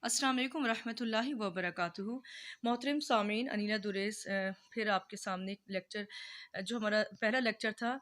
السلام علیکم ورحمۃ اللہ وبرکاتہ۔ محترم سامعین، انیلا دریس پھر آپ کے سامنے ایک لیکچر جو ہمارا پہلا لیکچر تھا،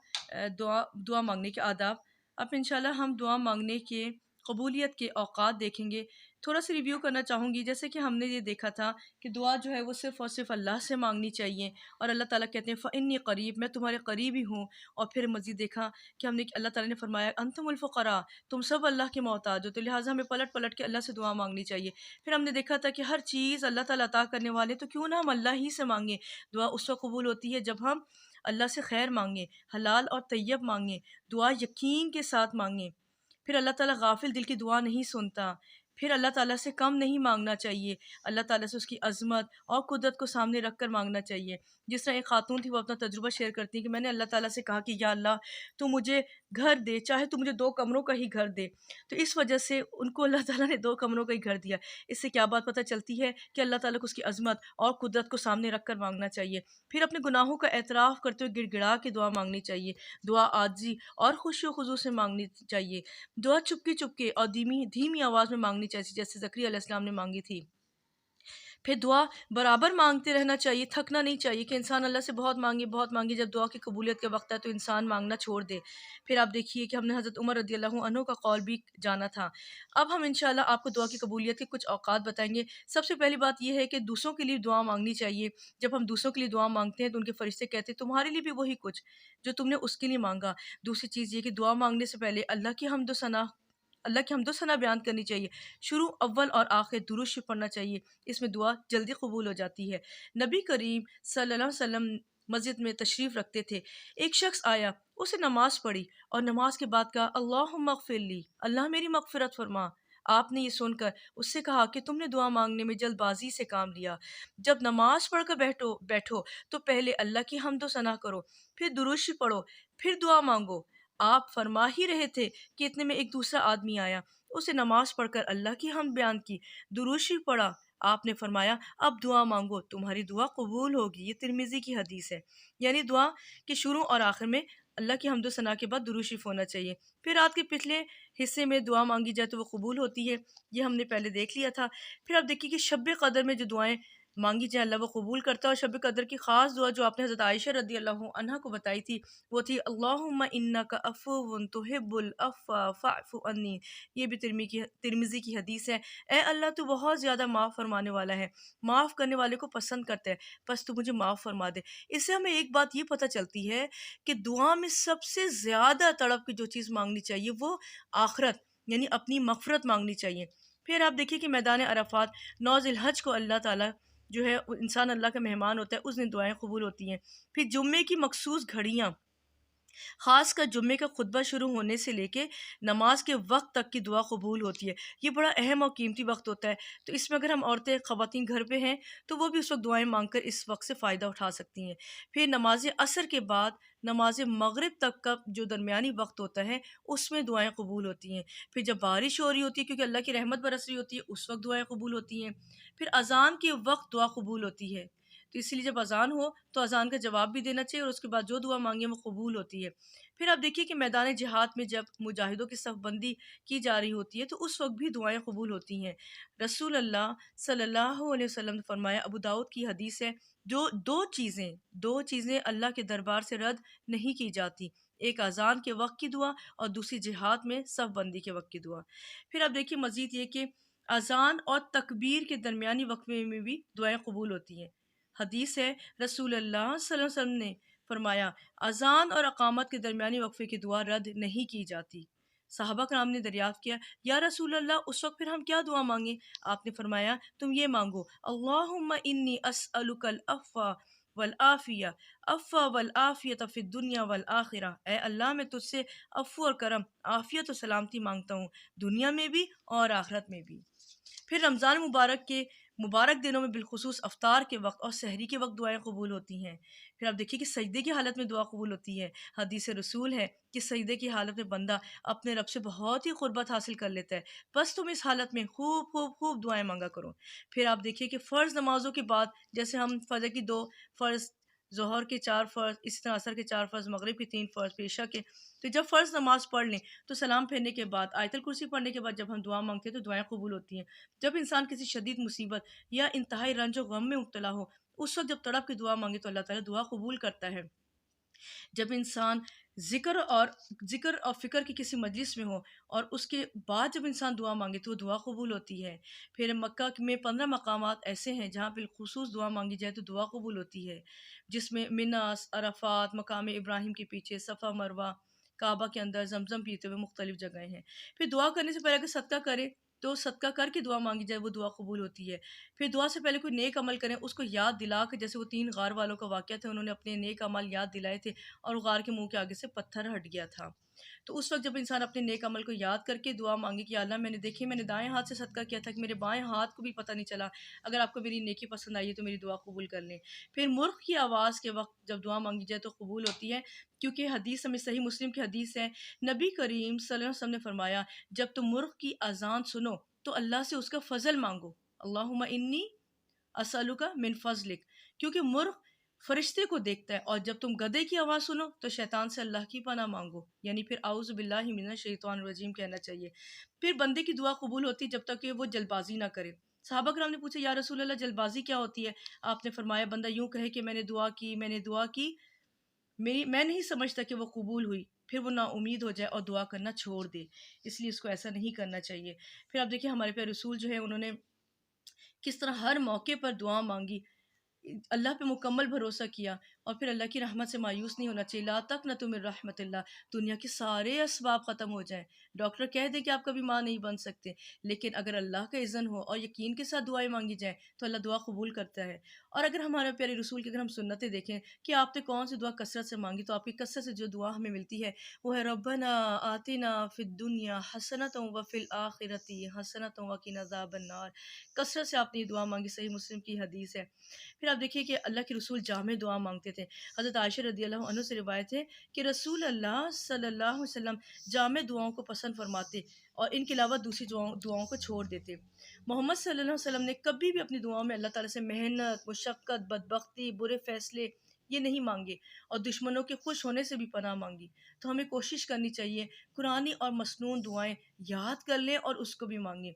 دعا مانگنے کے آداب۔ اب انشاءاللہ ہم دعا مانگنے کے قبولیت کے اوقات دیکھیں گے۔ تھوڑا سا ریویو کرنا چاہوں گی، جیسے کہ ہم نے یہ دیکھا تھا کہ دعا جو ہے وہ صرف اور صرف اللہ سے مانگنی چاہیے، اور اللہ تعالیٰ کہتے ہیں فَإِنِّي قریب، میں تمہارے قریب ہی ہوں۔ اور پھر مزید دیکھا کہ ہم نے اللہ تعالیٰ نے فرمایا انتم الفقراء، تم سب اللہ کے محتاج ہو، تو لہٰذا ہمیں پلٹ پلٹ کے اللہ سے دعا مانگنی چاہیے۔ پھر ہم نے دیکھا تھا کہ ہر چیز اللہ تعالیٰ عطا کرنے والے، تو کیوں نہ ہم اللہ ہی سے مانگیں۔ دعا اس وقت قبول ہوتی ہے جب ہم اللہ سے خیر مانگیں، حلال اور طیب مانگیں، دعا یقین کے ساتھ مانگیں۔ پھر اللہ تعالیٰ غافل دل کی دعا نہیں سنتا۔ پھر اللہ تعالیٰ سے کم نہیں مانگنا چاہیے، اللہ تعالیٰ سے اس کی عظمت اور قدرت کو سامنے رکھ کر مانگنا چاہیے۔ جس طرح ایک خاتون تھی، وہ اپنا تجربہ شیئر کرتی ہے کہ میں نے اللہ تعالیٰ سے کہا کہ یا اللہ تو مجھے گھر دے، چاہے تو مجھے 2 کمروں کا ہی گھر دے۔ تو اس وجہ سے ان کو اللہ تعالیٰ نے 2 کمروں کا ہی گھر دیا۔ اس سے کیا بات پتہ چلتی ہے کہ اللہ تعالیٰ کو اس کی عظمت اور قدرت کو سامنے رکھ کر مانگنا چاہیے۔ پھر اپنے گناہوں کا اعتراف کرتے ہوئے گڑ گڑا کے دعا مانگنی چاہیے۔ دعا عاجزی اور خشوع و خضوع سے مانگنی چاہیے۔ دعا چپکے چپکے اور دھیمی آواز میں مانگنی چاہیے، جیسے زکریا علیہ السلام نے مانگی تھی۔ پھر دعا برابر مانگتے رہنا چاہیے، تھکنا نہیں چاہیے کہ انسان اللہ سے بہت مانگے، جب دعا کی قبولیت کے وقت ہے تو انسان مانگنا چھوڑ دے۔ پھر آپ دیکھیے کہ ہم نے حضرت عمر رضی اللہ عنہ کا قول بھی جانا تھا۔ اب ہم انشاءاللہ آپ کو دعا کی قبولیت کے کچھ اوقات بتائیں گے۔ سب سے پہلی بات یہ ہے کہ دوسروں کے لیے دعا مانگنی چاہیے۔ جب ہم دوسروں کے لیے دعا مانگتے ہیں تو ان کے فرشتے کہتے ہیں تمہارے لیے بھی وہی کچھ جو تم نے اس کے لیے مانگا۔ دوسری چیز یہ کہ دعا مانگنے سے پہلے اللہ کی حمد و ثنا بیان کرنی چاہیے۔ شروع، اول اور آخر درود شریف پڑھنا چاہیے، اس میں دعا جلدی قبول ہو جاتی ہے۔ نبی کریم صلی اللہ علیہ وسلم مسجد میں تشریف رکھتے تھے۔ ایک شخص آیا، اسے نماز پڑھی اور نماز کے بعد کہا اللہم اغفر لی، اللہ میری مغفرت فرما۔ آپ نے یہ سن کر اس سے کہا کہ تم نے دعا مانگنے میں جلد بازی سے کام لیا۔ جب نماز پڑھ کر بیٹھو تو پہلے اللہ کی حمد و ثنا کرو، پھر درود شریف پڑھو، پھر دعا مانگو۔ آپ فرما ہی رہے تھے کہ اتنے میں ایک دوسرا آدمی آیا، اسے نماز پڑھ کر اللہ کی حمد بیان کی، درود شریف پڑھا۔ آپ نے فرمایا اب دعا مانگو، تمہاری دعا قبول ہوگی۔ یہ ترمذی کی حدیث ہے۔ یعنی دعا کے شروع اور آخر میں اللہ کی حمد و ثنا کے بعد درود شریف ہونا چاہیے۔ پھر رات کے پچھلے حصے میں دعا مانگی جائے تو وہ قبول ہوتی ہے، یہ ہم نے پہلے دیکھ لیا تھا۔ پھر آپ دیکھیے کہ شب قدر میں جو دعائیں مانگی جائیں اللہ وہ قبول کرتا ہے، اور شب قدر کی خاص دعا جو آپ نے حضرت عائشہ رضی اللہ عنہا کو بتائی تھی وہ تھی اللہم انک عفو تحب العفو فاعف عنی۔ یہ بھی ترمذی کی حدیث ہے۔ اے اللہ تو بہت زیادہ معاف فرمانے والا ہے، معاف کرنے والے کو پسند کرتا ہے، بس تو مجھے معاف فرما دے۔ اس سے ہمیں ایک بات یہ پتہ چلتی ہے کہ دعا میں سب سے زیادہ تڑپ کی جو چیز مانگنی چاہیے وہ آخرت یعنی اپنی مغفرت مانگنی چاہیے۔ پھر آپ دیکھیے کہ میدان عرفات 9 ذی الحج کو اللہ تعالیٰ جو ہے انسان اللہ کا مہمان ہوتا ہے، اس دن دعائیں قبول ہوتی ہیں۔ پھر جمعے کی مخصوص گھڑیاں، خاص کر جمعے کا خطبہ شروع ہونے سے لے کے نماز کے وقت تک کی دعا قبول ہوتی ہے۔ یہ بڑا اہم اور قیمتی وقت ہوتا ہے، تو اس میں اگر ہم عورتیں خواتین گھر پہ ہیں تو وہ بھی اس وقت دعائیں مانگ کر اس وقت سے فائدہ اٹھا سکتی ہیں۔ پھر نماز عصر کے بعد نماز مغرب تک کا جو درمیانی وقت ہوتا ہے اس میں دعائیں قبول ہوتی ہیں۔ پھر جب بارش ہو رہی ہوتی ہے کیونکہ اللہ کی رحمت برس رہی ہوتی ہے اس وقت دعائیں قبول ہوتی ہیں۔ پھر اذان کے وقت دعا قبول ہوتی ہے، تو اسی لیے جب اذان ہو تو اذان کا جواب بھی دینا چاہیے، اور اس کے بعد جو دعا مانگیں وہ قبول ہوتی ہے۔ پھر آپ دیکھیے کہ میدان جہاد میں جب مجاہدوں کی صف بندی کی جا رہی ہوتی ہے تو اس وقت بھی دعائیں قبول ہوتی ہیں۔ رسول اللہ صلی اللہ علیہ وسلم نے فرمایا، ابو داؤد کی حدیث ہے، جو دو چیزیں اللہ کے دربار سے رد نہیں کی جاتی، ایک اذان کے وقت کی دعا اور دوسری جہاد میں صف بندی کے وقت کی دعا۔ پھر آپ دیکھیے مزید یہ کہ اذان اور تکبیر کے درمیانی وقفے میں بھی دعائیں قبول ہوتی ہیں۔ حدیث ہے، رسول اللہ صلی اللہ علیہ وسلم نے فرمایا اذان اور اقامت کے درمیانی وقفے کی دعا رد نہیں کی جاتی۔ صحابہ کرام نے دریافت کیا یا رسول اللہ اس وقت پھر ہم کیا دعا مانگیں؟ آپ نے فرمایا تم یہ مانگو اللہم انی اسألک العفو والعافیہ والعافیۃ فی الدنیا والآخرہ۔ اے اللہ میں تجھ سے عفو اور کرم، عافیت و سلامتی مانگتا ہوں، دنیا میں بھی اور آخرت میں بھی۔ پھر رمضان مبارک کے مبارک دنوں میں بالخصوص افطار کے وقت اور سحری کے وقت دعائیں قبول ہوتی ہیں۔ پھر آپ دیکھیے کہ سجدے کی حالت میں دعا قبول ہوتی ہے۔ حدیث رسول ہے کہ سجدے کی حالت میں بندہ اپنے رب سے بہت ہی قربت حاصل کر لیتا ہے، بس تم اس حالت میں خوب دعائیں مانگا کرو۔ پھر آپ دیکھیے کہ فرض نمازوں کے بعد جیسے ہم فجر کی 2 فرض ظہر کے 4 فرض، اسی طرح عصر کے 4 فرض، مغرب کے 3 فرض، پھر عشاء کے. تو جب فرض نماز پڑھ لیں تو سلام پھیرنے کے بعد آیت الکرسی پڑھنے کے بعد جب ہم دعا مانگتے ہیں تو دعائیں قبول ہوتی ہیں. جب انسان کسی شدید مصیبت یا انتہائی رنج و غم میں مبتلا ہو، اس وقت جب تڑپ کے دعا مانگے تو اللہ تعالیٰ دعا قبول کرتا ہے. جب انسان ذکر اور فکر کی کسی مجلس میں ہو اور اس کے بعد جب انسان دعا مانگے تو وہ دعا قبول ہوتی ہے. پھر مکہ میں 15 مقامات ایسے ہیں جہاں بالخصوص دعا مانگی جائے تو دعا قبول ہوتی ہے، جس میں مناس، عرفات، مقام ابراہیم کے پیچھے، صفا مروہ، کعبہ کے اندر، زمزم پیتے ہوئے مختلف جگہیں ہیں. پھر دعا کرنے سے پہلے اگر صدقہ کرے تو صدقہ کر کے دعا مانگی جائے وہ دعا قبول ہوتی ہے. پھر دعا سے پہلے کوئی نیک عمل کریں، اس کو یاد دلا کے، جیسے وہ 3 غار والوں کا واقعہ تھا، انہوں نے اپنے نیک عمل یاد دلائے تھے اور غار کے منہ کے آگے سے پتھر ہٹ گیا تھا. تو اس وقت جب انسان اپنے نیک عمل کو یاد کر کے دعا مانگے کہ یا اللہ میں نے دائیں ہاتھ سے صدقہ کیا تھا کہ میرے بائیں ہاتھ کو بھی پتہ نہیں چلا، اگر آپ کو میری نیکی پسند آئی ہے تو میری دعا قبول کر لیں. پھر مرغ کی آواز کے وقت جب دعا مانگی جائے تو قبول ہوتی ہے، کیونکہ حدیث میں صحیح مسلم کی حدیث ہے، نبی کریم صلی اللہ علیہ وسلم نے فرمایا جب تم مرغ کی اذان سنو تو اللہ سے اس کا فضل مانگو. اللہم انی اسألک من فضلک، کیونکہ مرغ فرشتے کو دیکھتا ہے. اور جب تم گدھے کی آواز سنو تو شیطان سے اللہ کی پناہ مانگو، یعنی پھر اعوذ باللہ من الشیطان الرجیم کہنا چاہیے. پھر بندے کی دعا قبول ہوتی ہے جب تک کہ وہ جلد بازی نہ کرے. صحابہ کرام نے پوچھا یا رسول اللہ جلد بازی کیا ہوتی ہے؟ آپ نے فرمایا بندہ یوں کہے کہ میں نے دعا کی، میں نہیں سمجھتا کہ وہ قبول ہوئی، پھر وہ نا امید ہو جائے اور دعا کرنا چھوڑ دے. اس لیے اس کو ایسا نہیں کرنا چاہیے. پھر آپ دیکھیں ہمارے پیارے رسول جو ہے انہوں نے کس طرح ہر موقع پر دعا مانگی، اللہ پہ مکمل بھروسہ کیا، اور پھر اللہ کی رحمت سے مایوس نہیں ہونا چاہیے. لا تقنطوا من رحمت اللہ، دنیا کے سارے اسباب ختم ہو جائیں، ڈاکٹر کہہ دے کہ آپ کبھی ماں نہیں بن سکتے، لیکن اگر اللہ کا اذن ہو اور یقین کے ساتھ دعائیں مانگی جائیں تو اللہ دعا قبول کرتا ہے. اور اگر ہمارے پیارے رسول کی اگر ہم سنتیں دیکھیں کہ آپ نے کون سی دعا کثرت سے مانگی، تو آپ کی کثرت سے جو دعا ہمیں ملتی ہے وہ ہے ربنا آتنا فی الدنیا حسنۃ وفی الآخرۃ حسنۃ وقنا عذاب النار. کثرت سے آپ نے یہ دعا مانگی، صحیح مسلم کی حدیث ہے. پھر آپ دیکھیے کہ اللہ کے رسول جامع دعا مانگتے تھے. حضرت عائشہ رضی اللہ عنہ سے روایت ہے کہ رسول اللہ صلی اللہ علیہ وسلم جامع دعاؤں کو پسند فرماتے اور ان کے علاوہ دوسری دعاؤں کو چھوڑ دیتے. محمد صلی اللہ علیہ وسلم نے کبھی بھی اپنی دعاؤں میں اللہ تعالیٰ سے محنت، مشقت، بدبختی، برے فیصلے یہ نہیں مانگے اور دشمنوں کے خوش ہونے سے بھی پناہ مانگی. تو ہمیں کوشش کرنی چاہیے قرآنی اور مسنون دعائیں یاد کر لیں اور اس کو بھی مانگیں.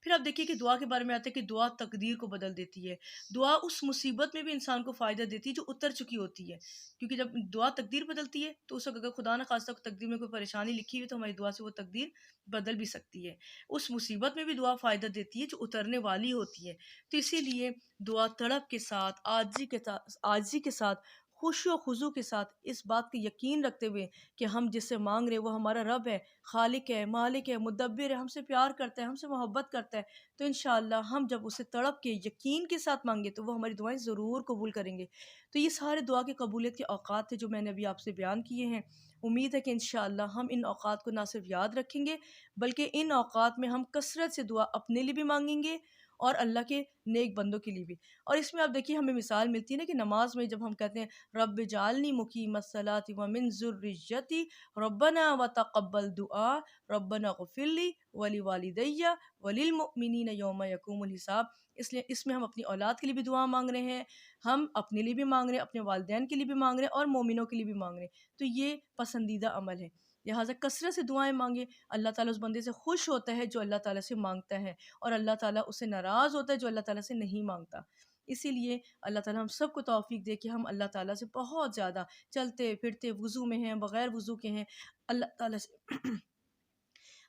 پھر آپ دیکھیے کہ دعا کے بارے میں آتا ہے کہ دعا تقدیر کو بدل دیتی ہے. دعا اس مصیبت میں بھی انسان کو فائدہ دیتی ہے جو اتر چکی ہوتی ہے، کیونکہ جب دعا تقدیر بدلتی ہے تو اس وقت اگر خدا نہ خواستہ تقدیر میں کوئی پریشانی لکھی ہوئی تو ہماری دعا سے وہ تقدیر بدل بھی سکتی ہے. اس مصیبت میں بھی دعا فائدہ دیتی ہے جو اترنے والی ہوتی ہے. تو اسی لیے دعا طلب کے ساتھ، عاجزی کے ساتھ، خوشی و خضوع کے ساتھ، اس بات کا یقین رکھتے ہوئے کہ ہم جس سے مانگ رہے وہ ہمارا رب ہے، خالق ہے، مالک ہے، مدبر ہے، ہم سے پیار کرتا ہے، ہم سے محبت کرتا ہے، تو انشاءاللہ ہم جب اسے تڑپ کے یقین کے ساتھ مانگے تو وہ ہماری دعائیں ضرور قبول کریں گے. تو یہ سارے دعا کے قبولیت کے اوقات تھے جو میں نے ابھی آپ سے بیان کیے ہیں. امید ہے کہ انشاءاللہ ہم ان اوقات کو نہ صرف یاد رکھیں گے بلکہ ان اوقات میں ہم کثرت سے دعا اپنے لیے بھی مانگیں گے اور اللہ کے نیک بندوں کے لیے بھی. اور اس میں آپ دیکھیے ہمیں مثال ملتی ہے نا کہ نماز میں جب ہم کہتے ہیں رب جعلنی مقیم الصلاۃ ومن ذریتی ربنا وتقبل دعا ربنا اغفر لی ولوالدی وللمؤمنین یوم یقوم الحساب. اس لیے اس میں ہم اپنی اولاد کے لیے بھی دعا مانگ رہے ہیں، ہم اپنے لیے بھی مانگ رہے ہیں، اپنے والدین کے لیے بھی مانگ رہے ہیں اور مومنوں کے لیے بھی مانگ رہے ہیں. تو یہ پسندیدہ عمل ہے، لہٰذا کثرت سے دعائیں مانگیں. اللہ تعالیٰ اس بندے سے خوش ہوتا ہے جو اللہ تعالیٰ سے مانگتا ہے، اور اللہ تعالیٰ اس سے ناراض ہوتا ہے جو اللہ تعالیٰ سے نہیں مانگتا. اسی لیے اللہ تعالیٰ ہم سب کو توفیق دے کہ ہم اللہ تعالیٰ سے بہت زیادہ چلتے پھرتے، وضو میں ہیں، بغیر وضو کے ہیں، اللہ تعالیٰ سے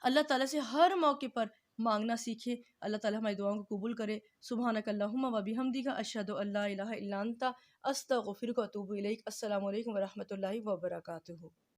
اللہ تعالیٰ سے ہر موقع پر مانگنا سیکھے. اللہ تعالیٰ ہماری دعاؤں کو قبول کرے. سبحانک اللہم و بحمدک اشہد ان لا الہ الا انت استغفرک و اتوب الیک. السلام علیکم ورحمۃ اللہ وبرکاتہ.